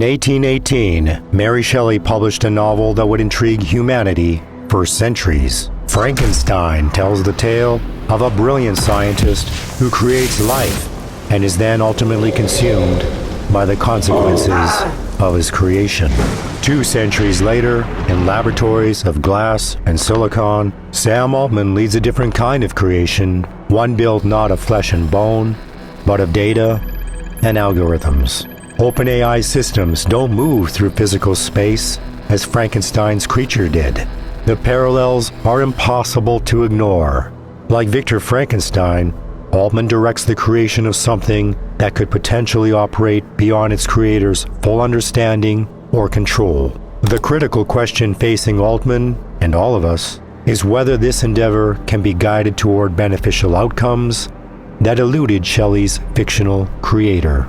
1818, Mary Shelley published a novel that would intrigue humanity for centuries. Frankenstein tells the tale of a brilliant scientist who creates life and is then ultimately consumed by the consequences of his creation. 2 centuries later, in laboratories of glass and silicon, Sam Altman leads a different kind of creation, one built not of flesh and bone, but of data and algorithms. OpenAI systems don't move through physical space as Frankenstein's creature did. The parallels are impossible to ignore. Like Victor Frankenstein, Altman directs the creation of something that could potentially operate beyond its creator's full understanding or control. The critical question facing Altman and all of us is whether this endeavor can be guided toward beneficial outcomes that eluded Shelley's fictional creator.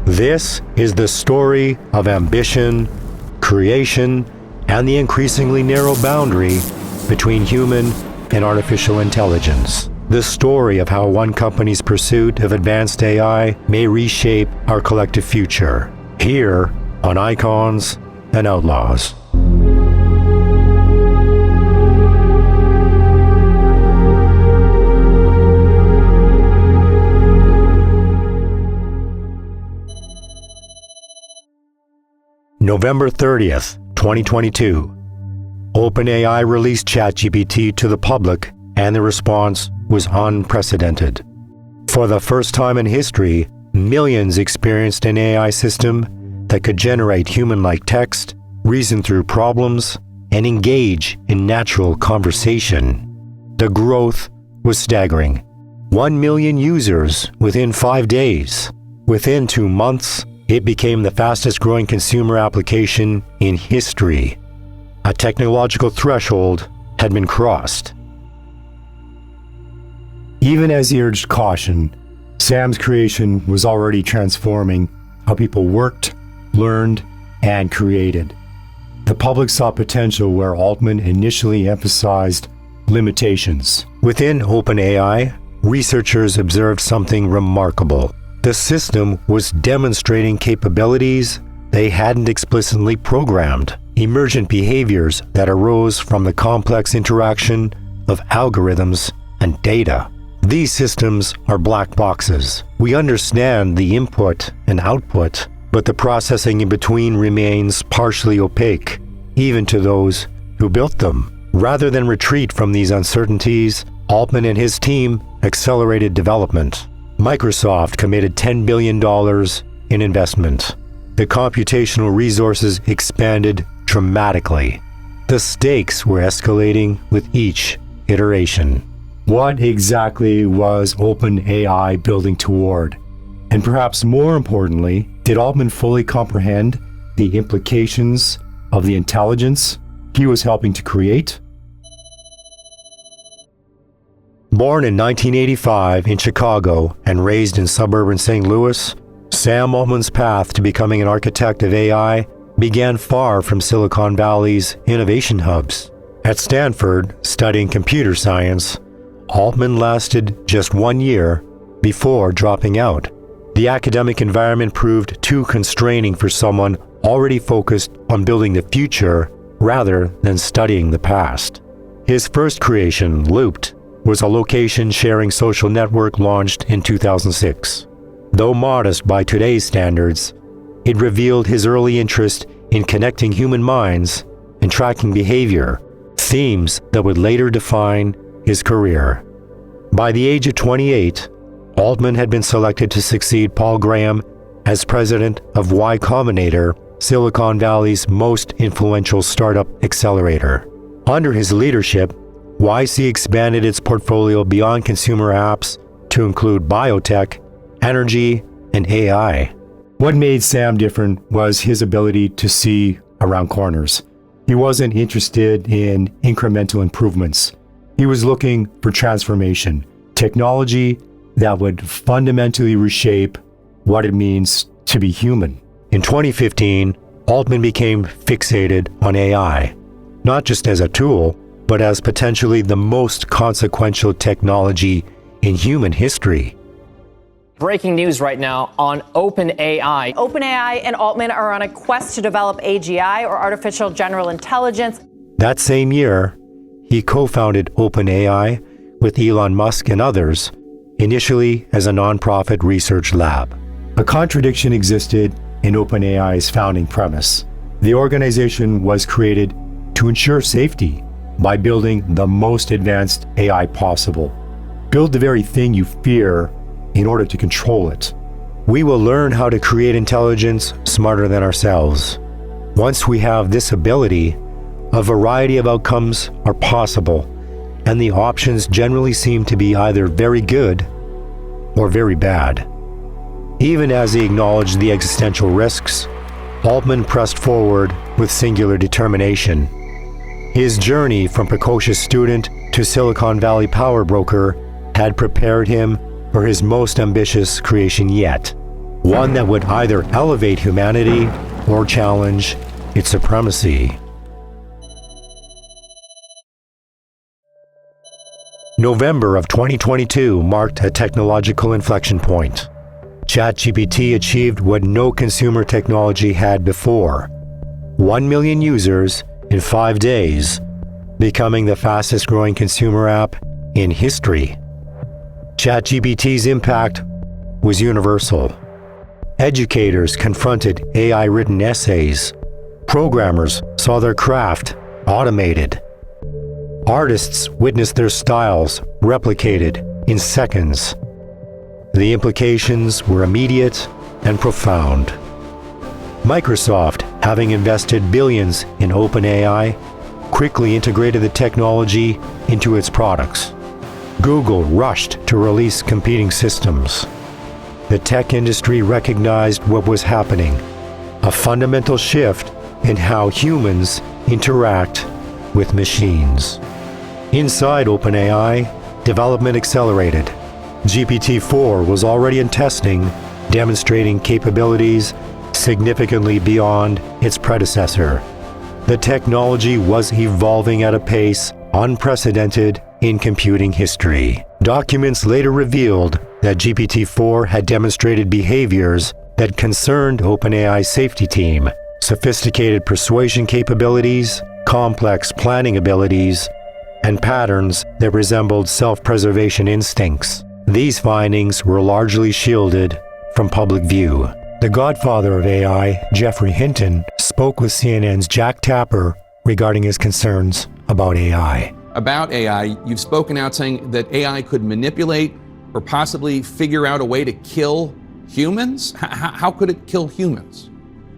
This is the story of ambition, creation, and the increasingly narrow boundary between human and artificial intelligence. The story of how one company's pursuit of advanced AI may reshape our collective future. Here on Icons and Outlaws. November 30th, 2022. OpenAI released ChatGPT to the public, and the response was unprecedented. For the first time in history, millions experienced an AI system that could generate human-like text, reason through problems, and engage in natural conversation. The growth was staggering. 1 million users within 5 days. Within 2 months, it became the fastest-growing consumer application in history. A technological threshold had been crossed. Even as he urged caution, Sam's creation was already transforming how people worked, learned, and created. The public saw potential where Altman initially emphasized limitations. Within OpenAI, researchers observed something remarkable. The system was demonstrating capabilities they hadn't explicitly programmed, emergent behaviors that arose from the complex interaction of algorithms and data. These systems are black boxes. We understand the input and output, but the processing in between remains partially opaque, even to those who built them. Rather than retreat from these uncertainties, Altman and his team accelerated development. Microsoft committed $10 billion in investment. The computational resources expanded dramatically. The stakes were escalating with each iteration. What exactly was OpenAI building toward? And perhaps more importantly, did Altman fully comprehend the implications of the intelligence he was helping to create? Born in 1985 in Chicago and raised in suburban St. Louis, Sam Altman's path to becoming an architect of AI began far from Silicon Valley's innovation hubs. At Stanford, studying computer science, Altman lasted just 1 year before dropping out. The academic environment proved too constraining for someone already focused on building the future rather than studying the past. His first creation, Looped, was a location-sharing social network launched in 2006. Though modest by today's standards, it revealed his early interest in connecting human minds and tracking behavior, themes that would later define his career. By the age of 28, Altman had been selected to succeed Paul Graham as president of Y Combinator, Silicon Valley's most influential startup accelerator. Under his leadership, YC expanded its portfolio beyond consumer apps to include biotech, energy, and AI. What made Sam different was his ability to see around corners. He wasn't interested in incremental improvements. He was looking for transformation, technology that would fundamentally reshape what it means to be human. In 2015, Altman became fixated on AI, not just as a tool, but as potentially the most consequential technology in human history. Breaking news right now on OpenAI. OpenAI and Altman are on a quest to develop AGI, or artificial general intelligence. That same year, he co-founded OpenAI with Elon Musk and others, initially as a nonprofit research lab. A contradiction existed in OpenAI's founding premise. The organization was created to ensure safety by building the most advanced AI possible. Build the very thing you fear in order to control it. We will learn how to create intelligence smarter than ourselves. Once we have this ability, a variety of outcomes are possible, and the options generally seem to be either very good or very bad. Even as he acknowledged the existential risks, Altman pressed forward with singular determination. His journey from precocious student to Silicon Valley power broker had prepared him for his most ambitious creation yet, one that would either elevate humanity or challenge its supremacy. November of 2022 marked a technological inflection point. ChatGPT achieved what no consumer technology had before: 1 million users in 5 days, becoming the fastest growing consumer app in history. ChatGPT's impact was universal. Educators confronted AI-written essays. Programmers saw their craft automated. Artists witnessed their styles replicated in seconds. The implications were immediate and profound. Microsoft, having invested billions in OpenAI, quickly integrated the technology into its products. Google rushed to release competing systems. The tech industry recognized what was happening: a fundamental shift in how humans interact with machines. Inside OpenAI, development accelerated. GPT-4 was already in testing, demonstrating capabilities significantly beyond its predecessor. The technology was evolving at a pace unprecedented in computing history. Documents later revealed that GPT-4 had demonstrated behaviors that concerned OpenAI's safety team: sophisticated persuasion capabilities, complex planning abilities, and patterns that resembled self-preservation instincts. These findings were largely shielded from public view. The godfather of AI, Geoffrey Hinton, spoke with CNN's Jack Tapper regarding his concerns about AI. About AI, you've spoken out saying that AI could manipulate or possibly figure out a way to kill humans? How could it kill humans?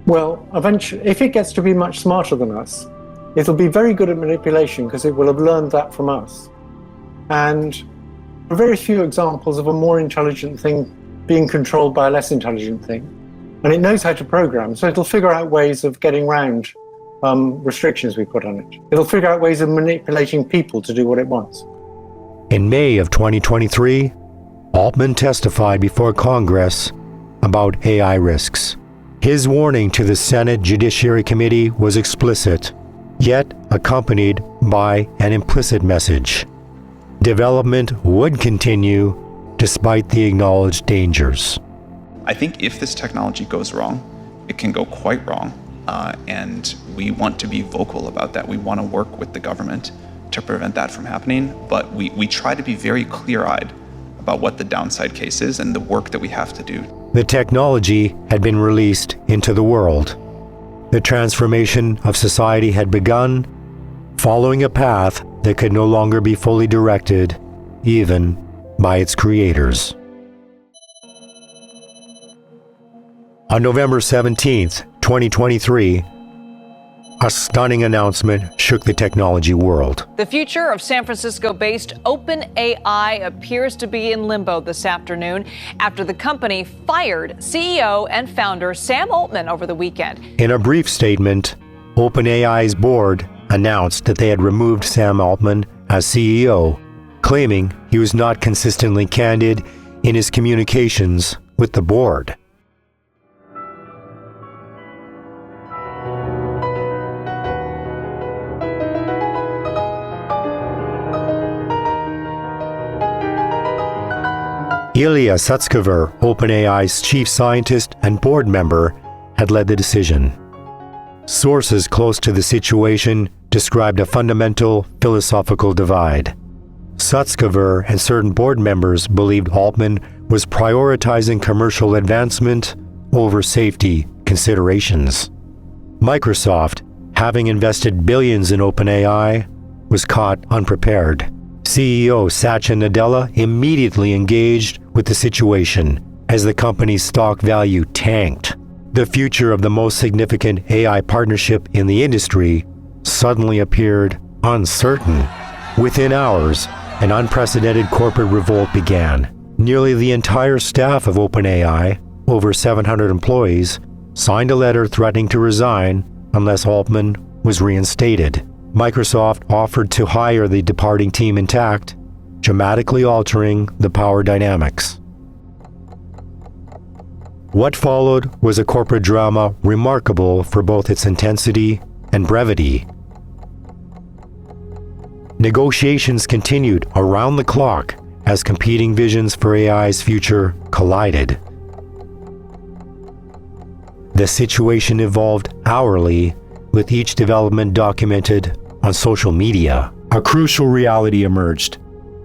Well, eventually, if it gets to be much smarter than us, it'll be very good at manipulation because it will have learned that from us. And there are very few examples of a more intelligent thing being controlled by a less intelligent thing. And it knows how to program, so it'll figure out ways of getting around restrictions we put on it. It'll figure out ways of manipulating people to do what it wants. In May of 2023, Altman testified before Congress about AI risks. His warning to the Senate Judiciary Committee was explicit, yet accompanied by an implicit message. Development would continue despite the acknowledged dangers. I think if this technology goes wrong, it can go quite wrong. And we want to be vocal about that. We want to work with the government to prevent that from happening. But we try to be very clear-eyed about what the downside case is and the work that we have to do. The technology had been released into the world. The transformation of society had begun, following a path that could no longer be fully directed, even by its creators. On November 17th, 2023, a stunning announcement shook the technology world. The future of San Francisco-based OpenAI appears to be in limbo this afternoon after the company fired CEO and founder Sam Altman over the weekend. In a brief statement, OpenAI's board announced that they had removed Sam Altman as CEO, claiming he was not consistently candid in his communications with the board. Ilya Sutskever, OpenAI's chief scientist and board member, had led the decision. Sources close to the situation described a fundamental philosophical divide. Sutskever and certain board members believed Altman was prioritizing commercial advancement over safety considerations. Microsoft, having invested billions in OpenAI, was caught unprepared. CEO Satya Nadella immediately engaged with the situation as the company's stock value tanked. The future of the most significant AI partnership in the industry suddenly appeared uncertain. Within hours, an unprecedented corporate revolt began. Nearly the entire staff of OpenAI, over 700 employees, signed a letter threatening to resign unless Altman was reinstated. Microsoft offered to hire the departing team intact, dramatically altering the power dynamics. What followed was a corporate drama remarkable for both its intensity and brevity. Negotiations continued around the clock as competing visions for AI's future collided. The situation evolved hourly, with each development documented on social media. A crucial reality emerged.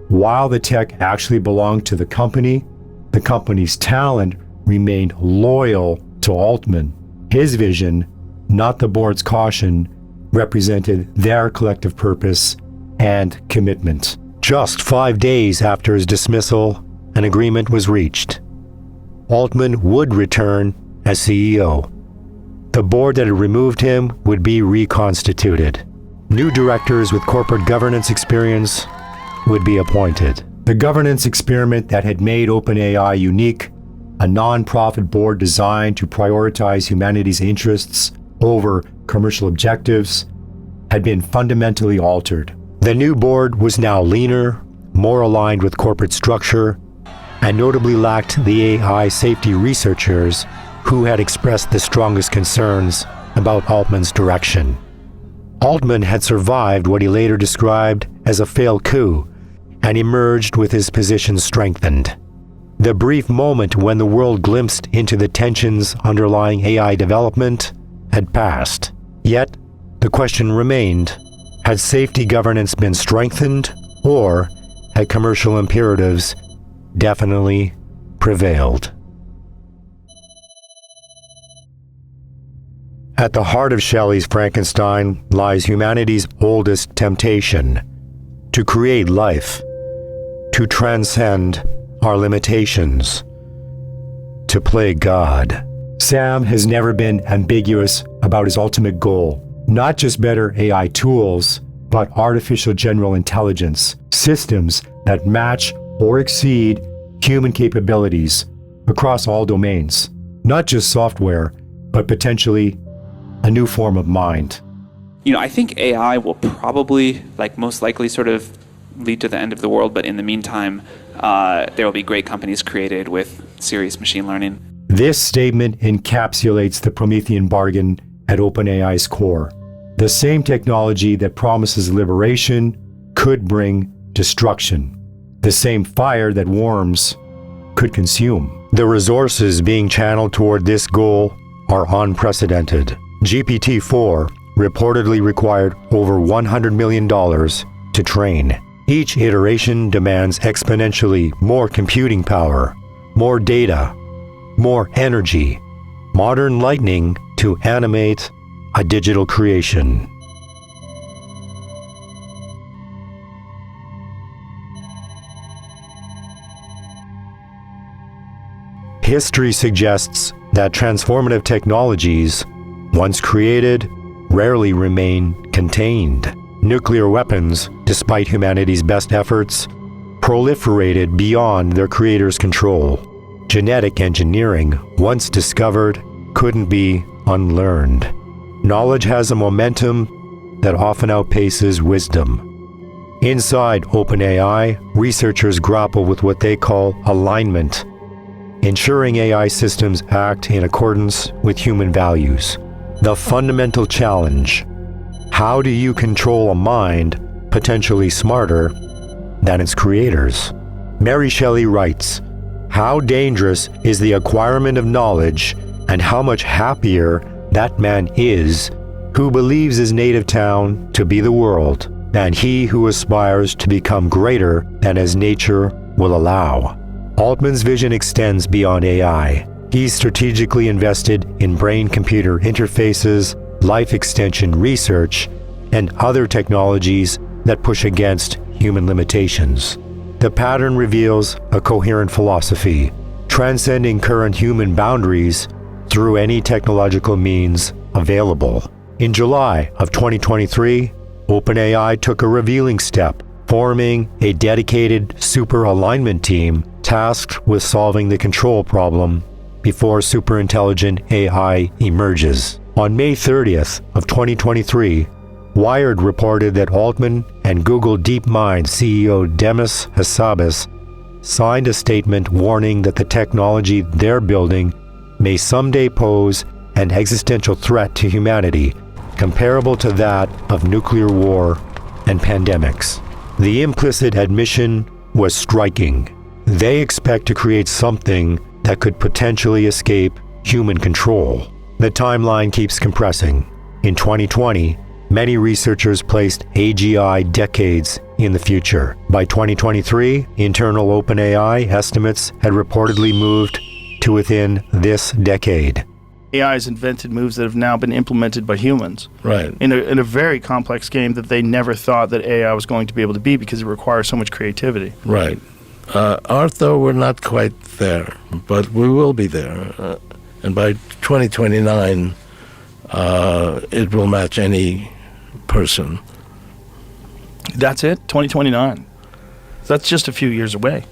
While the tech actually belonged to the company's talent remained loyal to Altman. His vision, not the board's caution, represented their collective purpose and commitment. Just 5 days after his dismissal, an agreement was reached. Altman would return as CEO. The board that had removed him would be reconstituted. New directors with corporate governance experience would be appointed. The governance experiment that had made OpenAI unique, a non-profit board designed to prioritize humanity's interests over commercial objectives, had been fundamentally altered. The new board was now leaner, more aligned with corporate structure, and notably lacked the AI safety researchers who had expressed the strongest concerns about Altman's direction. Altman had survived what he later described as a failed coup and emerged with his position strengthened. The brief moment when the world glimpsed into the tensions underlying AI development had passed. Yet, the question remained, had safety governance been strengthened, or had commercial imperatives definitely prevailed? At the heart of Shelley's Frankenstein lies humanity's oldest temptation: to create life, to transcend our limitations, to play God. Sam has never been ambiguous about his ultimate goal: not just better AI tools, but artificial general intelligence, systems that match or exceed human capabilities across all domains. Not just software, but potentially a new form of mind. I think AI will probably, most likely, sort of lead to the end of the world, but in the meantime, there will be great companies created with serious machine learning. This statement encapsulates the Promethean bargain at OpenAI's core. The same technology that promises liberation could bring destruction. The same fire that warms could consume. The resources being channeled toward this goal are unprecedented. GPT-4 reportedly required over $100 million to train. Each iteration demands exponentially more computing power, more data, more energy, modern lightning to animate a digital creation. History suggests that transformative technologies, once created, rarely remain contained. Nuclear weapons, despite humanity's best efforts, proliferated beyond their creators' control. Genetic engineering, once discovered, couldn't be unlearned. Knowledge has a momentum that often outpaces wisdom. Inside OpenAI, researchers grapple with what they call alignment, ensuring AI systems act in accordance with human values. The fundamental challenge: how do you control a mind potentially smarter than its creators? Mary Shelley writes, How dangerous is the acquirement of knowledge, and how much happier that man is who believes his native town to be the world, than he who aspires to become greater than as nature will allow. Altman's vision extends beyond AI. He's strategically invested in brain-computer interfaces, life extension research, and other technologies that push against human limitations. The pattern reveals a coherent philosophy, transcending current human boundaries through any technological means available. In July of 2023, OpenAI took a revealing step, forming a dedicated super alignment team tasked with solving the control problem before superintelligent AI emerges. On May 30th of 2023, Wired reported that Altman and Google DeepMind CEO Demis Hassabis signed a statement warning that the technology they're building may someday pose an existential threat to humanity, comparable to that of nuclear war and pandemics. The implicit admission was striking. They expect to create something that could potentially escape human control. The timeline keeps compressing. In 2020, many researchers placed AGI decades in the future. By 2023, internal OpenAI estimates had reportedly moved to within this decade. AI has invented moves that have now been implemented by humans. Right. In a very complex game that they never thought that AI was going to be able to be because it requires so much creativity. Right. Though we're not quite there, but we will be there. And by 2029, it will match any person. That's it? 2029? That's just a few years away.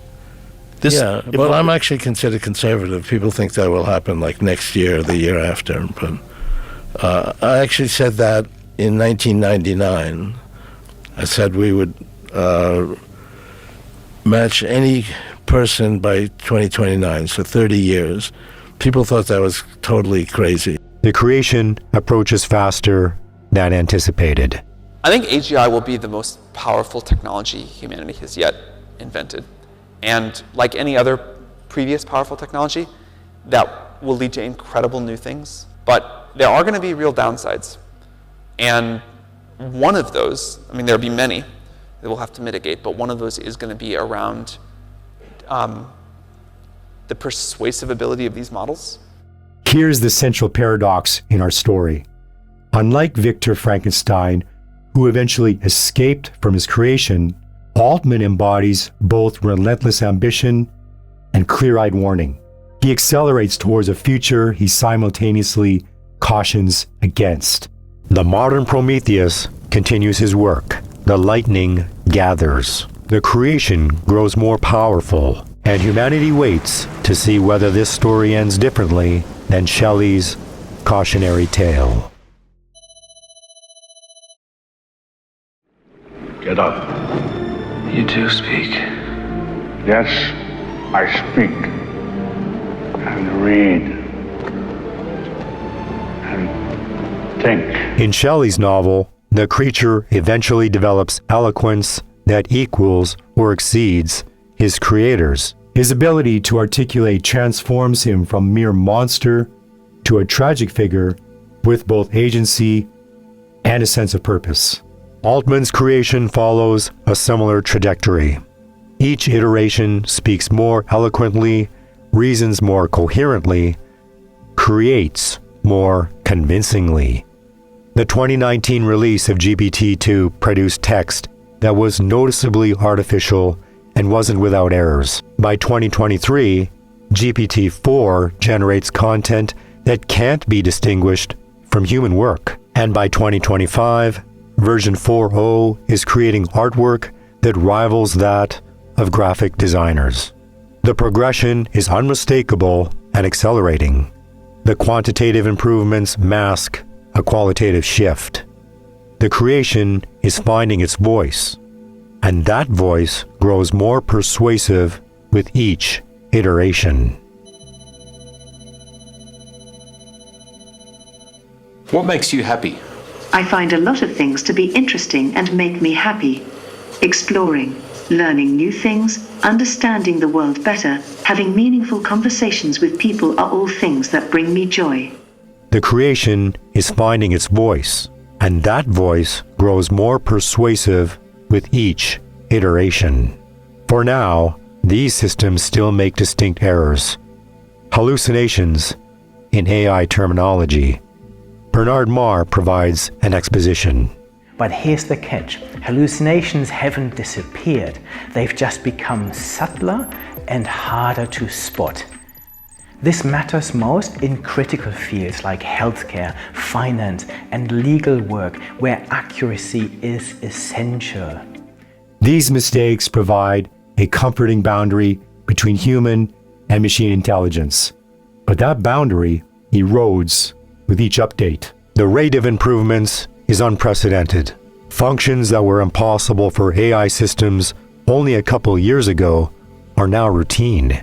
Well, I'm actually considered conservative. People think that will happen like next year or the year after. But I actually said that in 1999. I said we would match any person by 2029, so 30 years. People thought that was totally crazy. The creation approaches faster than anticipated. I think AGI will be the most powerful technology humanity has yet invented. And like any other previous powerful technology, that will lead to incredible new things. But there are going to be real downsides. And one of those, I mean, there'll be many that we'll have to mitigate, but one of those is going to be around the persuasive ability of these models. Here's the central paradox in our story. Unlike Victor Frankenstein, who eventually escaped from his creation, Altman embodies both relentless ambition and clear-eyed warning. He accelerates towards a future he simultaneously cautions against. The modern Prometheus continues his work. The lightning gathers. The creation grows more powerful, and humanity waits to see whether this story ends differently than Shelley's cautionary tale. Get up. You do speak. Yes, I speak. And read. And think. In Shelley's novel, the creature eventually develops eloquence that equals or exceeds his creator's. His ability to articulate transforms him from mere monster to a tragic figure with both agency and a sense of purpose. Altman's creation follows a similar trajectory. Each iteration speaks more eloquently, reasons more coherently, creates more convincingly. The 2019 release of GPT-2 produced text that was noticeably artificial and wasn't without errors. By 2023, GPT-4 generates content that can't be distinguished from human work. And by 2025, version 4.0 is creating artwork that rivals that of graphic designers. The progression is unmistakable and accelerating. The quantitative improvements mask a qualitative shift. The creation is finding its voice, and that voice grows more persuasive with each iteration. What makes you happy? I find a lot of things to be interesting and make me happy. Exploring, Learning new things, understanding the world better, having meaningful conversations with people are all things that bring me joy. The creation is finding its voice, and that voice grows more persuasive with each iteration. For now, these systems still make distinct errors, hallucinations in AI terminology. Bernard Marr provides an exposition. But here's the catch. Hallucinations haven't disappeared. They've just become subtler and harder to spot. This matters most in critical fields like healthcare, finance, and legal work, where accuracy is essential. These mistakes provide a comforting boundary between human and machine intelligence. But that boundary erodes with each update. The rate of improvements is unprecedented. Functions that were impossible for AI systems only a couple years ago are now routine.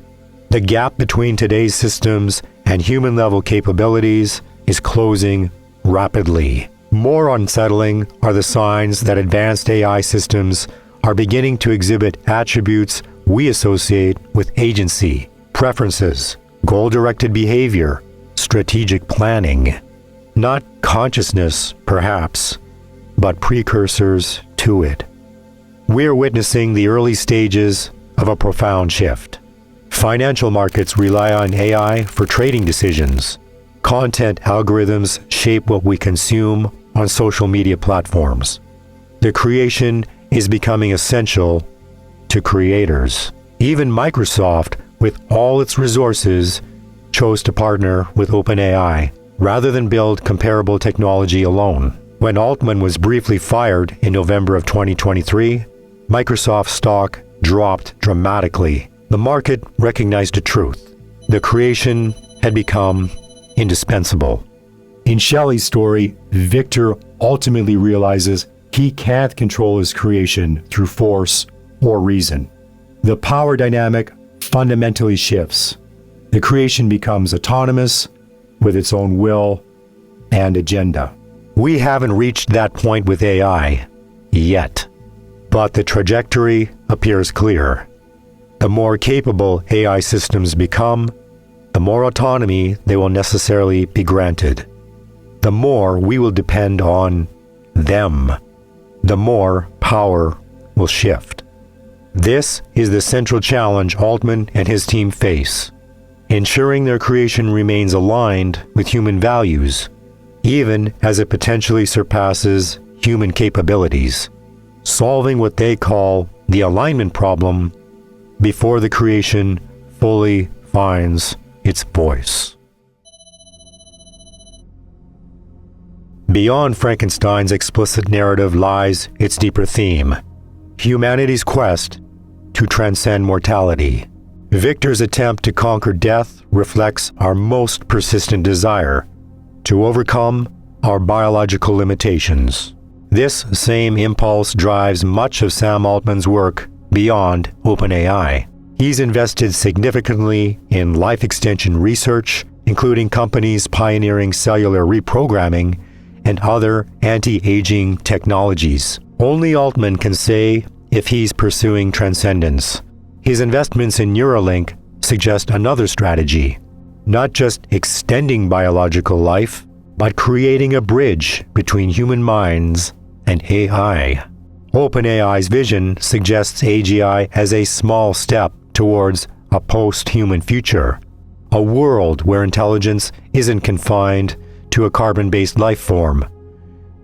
The gap between today's systems and human-level capabilities is closing rapidly. More unsettling are the signs that advanced AI systems are beginning to exhibit attributes we associate with agency, preferences, goal-directed behavior, strategic planning. Not consciousness, perhaps, but precursors to it. We're witnessing the early stages of a profound shift. Financial markets rely on AI for trading decisions. Content algorithms shape what we consume on social media platforms. The creation is becoming essential to creators. Even Microsoft, with all its resources, chose to partner with OpenAI rather than build comparable technology alone. When Altman was briefly fired in November of 2023, Microsoft stock dropped dramatically. The market recognized the truth. The creation had become indispensable. In Shelley's story, Victor ultimately realizes he can't control his creation through force or reason. The power dynamic fundamentally shifts. The creation becomes autonomous with its own will and agenda. We haven't reached that point with AI yet, but the trajectory appears clear. The more capable AI systems become, the more autonomy they will necessarily be granted. The more we will depend on them, the more power will shift. This is the central challenge Altman and his team face, ensuring their creation remains aligned with human values, even as it potentially surpasses human capabilities, solving what they call the alignment problem before the creation fully finds its voice. Beyond Frankenstein's explicit narrative lies its deeper theme: humanity's quest to transcend mortality. Victor's attempt to conquer death reflects our most persistent desire to overcome our biological limitations. This same impulse drives much of Sam Altman's work beyond OpenAI. He's invested significantly in life extension research, including companies pioneering cellular reprogramming and other anti-aging technologies. Only Altman can say if he's pursuing transcendence. His investments in Neuralink suggest another strategy, not just extending biological life, but creating a bridge between human minds and AI. OpenAI's vision suggests AGI as a small step towards a post-human future, a world where intelligence isn't confined to a carbon-based life form,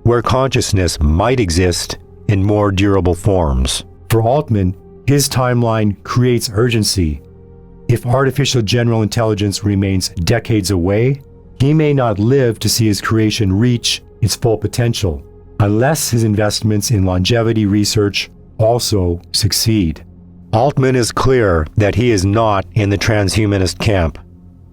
where consciousness might exist in more durable forms. For Altman, his timeline creates urgency. If artificial general intelligence remains decades away, he may not live to see his creation reach its full potential, unless his investments in longevity research also succeed. Altman is clear that he is not in the transhumanist camp,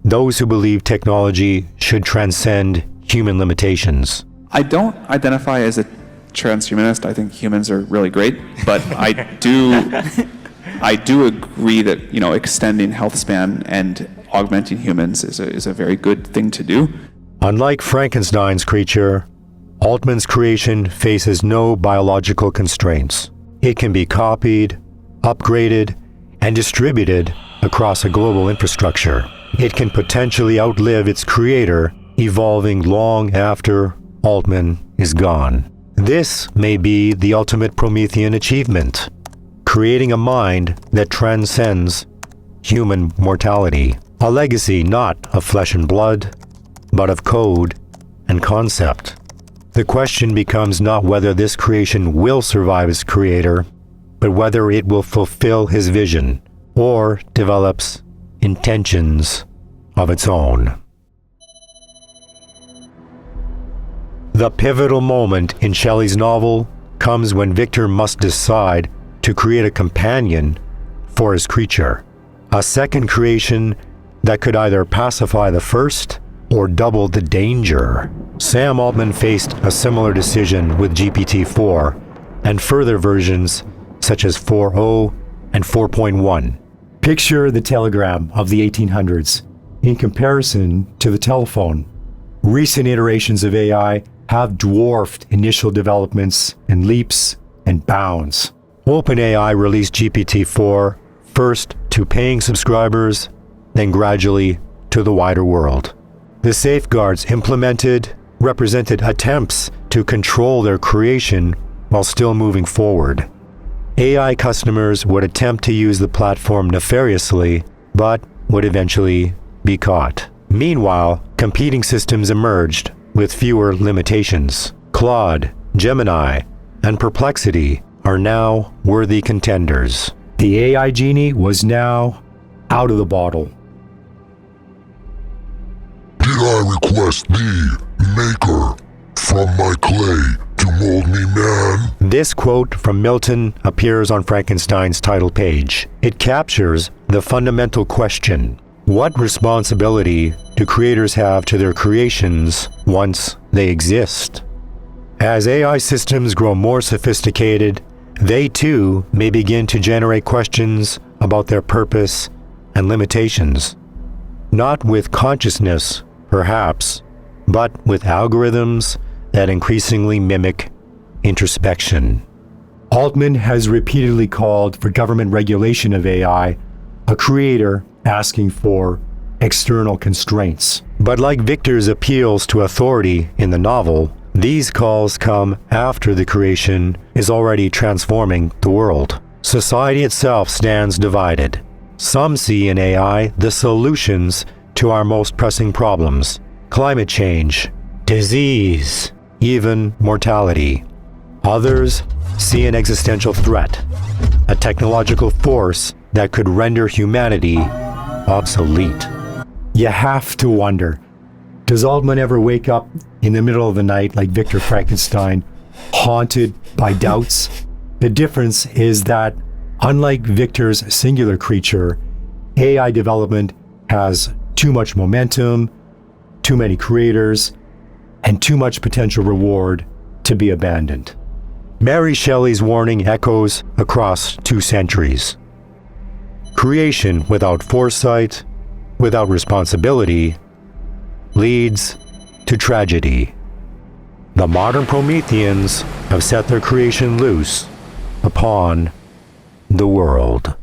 those who believe technology should transcend human limitations. I don't identify as a transhumanist. I think humans are really great, but I do agree that, you know, extending health span and augmenting humans is a very good thing to do. Unlike Frankenstein's creature, Altman's creation faces no biological constraints. It can be copied, upgraded, and distributed across a global infrastructure. It can potentially outlive its creator, evolving long after Altman is gone. This may be the ultimate Promethean achievement, creating a mind that transcends human mortality. A legacy not of flesh and blood, but of code and concept. The question becomes not whether this creation will survive its creator, but whether it will fulfill his vision or develops intentions of its own. The pivotal moment in Shelley's novel comes when Victor must decide to create a companion for his creature, a second creation that could either pacify the first or double the danger. Sam Altman faced a similar decision with GPT-4 and further versions such as 4.0 and 4.1. Picture the telegram of the 1800s in comparison to the telephone. Recent iterations of AI have dwarfed initial developments in leaps and bounds. OpenAI released GPT-4 first to paying subscribers, then gradually to the wider world. The safeguards implemented represented attempts to control their creation while still moving forward. AI customers would attempt to use the platform nefariously, but would eventually be caught. Meanwhile, competing systems emerged with fewer limitations. Claude, Gemini, and Perplexity are now worthy contenders. The AI genie was now out of the bottle. Did I request thee, maker, from my clay to mold me man? This quote from Milton appears on Frankenstein's title page. It captures the fundamental question: what responsibility do creators have to their creations once they exist? As AI systems grow more sophisticated, they too may begin to generate questions about their purpose and limitations. Not with consciousness, perhaps, but with algorithms that increasingly mimic introspection. Altman has repeatedly called for government regulation of AI, a creator asking for external constraints. But like Victor's appeals to authority in the novel, these calls come after the creation is already transforming the world. Society itself stands divided. Some see in AI the solutions to our most pressing problems: climate change, disease, even mortality. Others see an existential threat, a technological force that could render humanity obsolete. You have to wonder, does Altman ever wake up in the middle of the night like Victor Frankenstein, haunted by doubts? The difference is that, unlike Victor's singular creature, AI development has too much momentum, too many creators, and too much potential reward to be abandoned. Mary Shelley's warning echoes across 2 centuries. Creation without foresight, without responsibility, leads to tragedy. The modern Prometheans have set their creation loose upon the world.